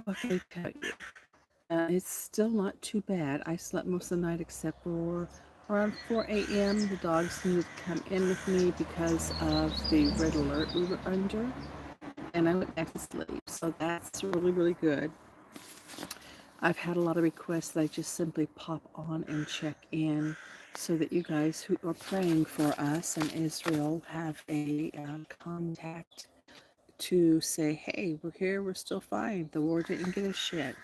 what can I tell you? It's still not too bad. I slept most of the night except for around 4 a.m. The dogs needed to come in with me because of the red alert we were under, and I went back to sleep. So that's really, really good. I've had a lot of requests that I just simply pop on and check in so that you guys who are praying for us in Israel have a contact to say, hey, we're here, we're still fine. The war didn't get us yet.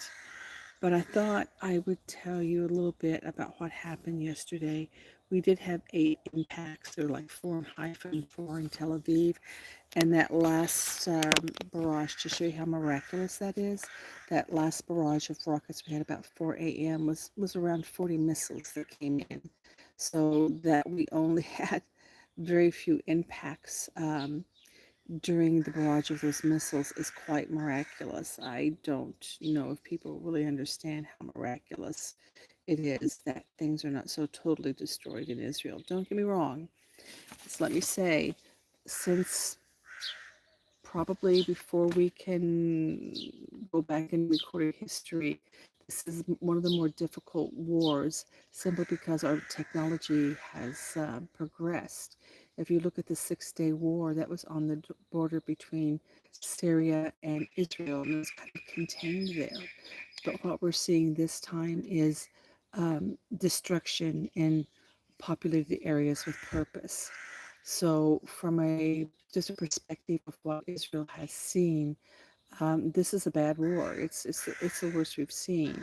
But I thought I would tell you a little bit about what happened yesterday. We did have 8 impacts. There were like 4 in Haifa and 4 in Tel Aviv. And that last barrage, to show you how miraculous that is, that last barrage of rockets we had about 4 a.m. was around 40 missiles that came in. So that we only had very few impacts during the barrage of those missiles is quite miraculous. I don't know if people really understand how miraculous it is that things are not so totally destroyed in Israel. Don't get me wrong. Just let me say, since probably before we can go back in recorded history, this is one of the more difficult wars simply because our technology has progressed. If you look at the Six-Day War, that was on the border between Syria and Israel, and it was kind of contained there. But what we're seeing this time is destruction in populated areas with purpose. So, from a just a perspective of what Israel has seen, this is a bad war. It's the worst we've seen.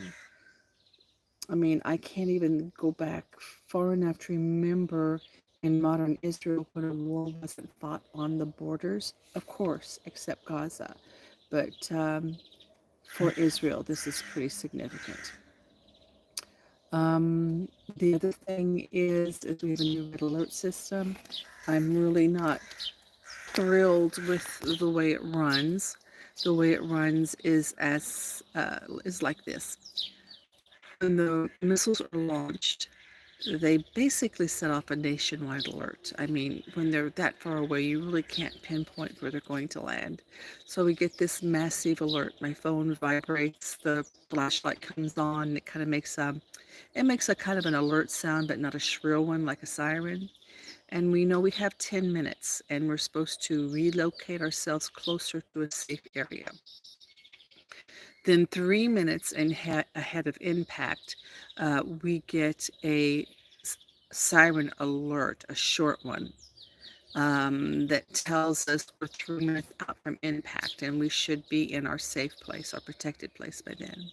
I mean, I can't even go back far enough to remember in modern Israel when a war wasn't fought on the borders. Of course, except Gaza, but for Israel, this is pretty significant. The other thing is we have a new red alert system. I'm really not thrilled with the way it runs. The way it runs is like this. When the missiles are launched, they basically set off a nationwide alert. I mean, when they're that far away, you really can't pinpoint where they're going to land. So we get this massive alert. My phone vibrates, the flashlight comes on, it makes a kind of an alert sound, but not a shrill one like a siren. And we know we have 10 minutes and we're supposed to relocate ourselves closer to a safe area. Then 3 minutes ahead of impact, we get a siren alert, a short one, that tells us we're 3 minutes out from impact and we should be in our safe place, our protected place by then.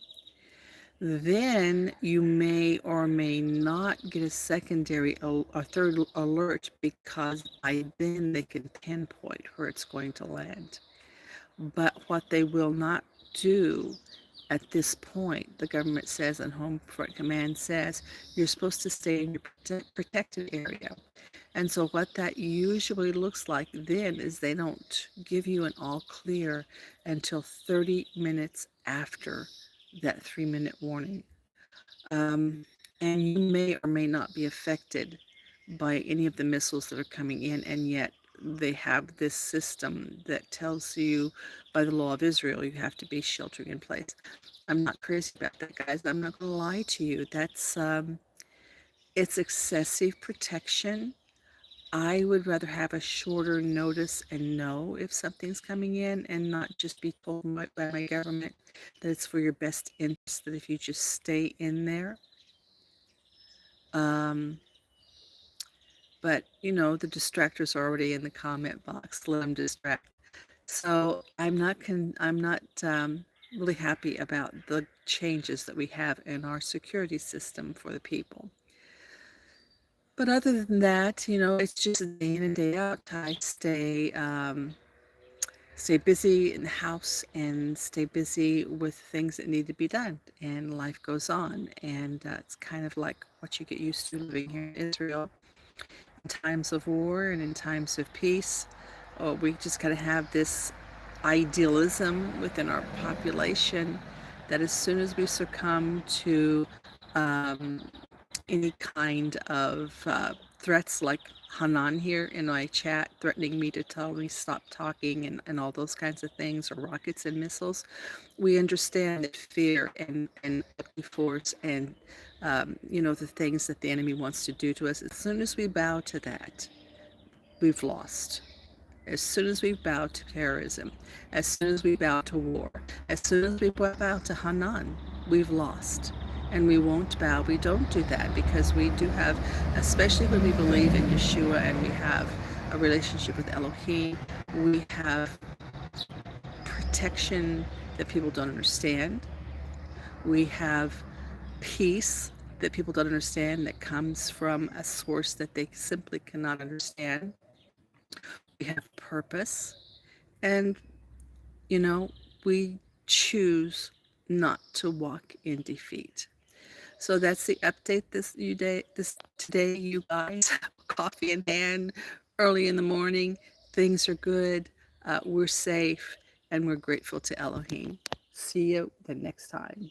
Then you may or may not get a third alert because by then they can pinpoint where it's going to land. But what they will not do at this point, the government says and Home Front Command says, you're supposed to stay in your protected area. And so what that usually looks like then is they don't give you an all clear until 30 minutes after that 3 minute warning. And you may or may not be affected by any of the missiles that are coming in, and yet they have this system that tells you by the law of Israel you have to be sheltering in place. I'm not crazy about that, guys. I'm not going to lie to you. It's excessive protection. I would rather have a shorter notice and know if something's coming in and not just be told by my government that it's for your best interest, that if you just stay in there. Um, but, the distractors are already in the comment box. Let them distract. So I'm not really happy about the changes that we have in our security system for the people. But other than that, it's just a day in and day out. I stay busy in the house and stay busy with things that need to be done, and life goes on. And it's kind of like what you get used to living here in Israel. In times of war and in times of peace, we just kind of have this idealism within our population that as soon as we succumb to um, any kind of threats like Hanan here in my chat threatening me to tell me stop talking and all those kinds of things, or rockets and missiles, we understand that fear and force and the things that the enemy wants to do to us, as soon as we bow to that, we've lost. As soon as we bow to terrorism, as soon as we bow to war, as soon as we bow to Hanan, we've lost. And we won't bow. We don't do that because we do have, especially when we believe in Yeshua and we have a relationship with Elohim, we have protection that people don't understand. We have peace that people don't understand that comes from a source that they simply cannot understand. We have purpose. And, you know, we choose not to walk in defeat. So that's the update this today, you guys. Coffee in hand, early in the morning. Things are good. We're safe, and we're grateful to Elohim. See you the next time.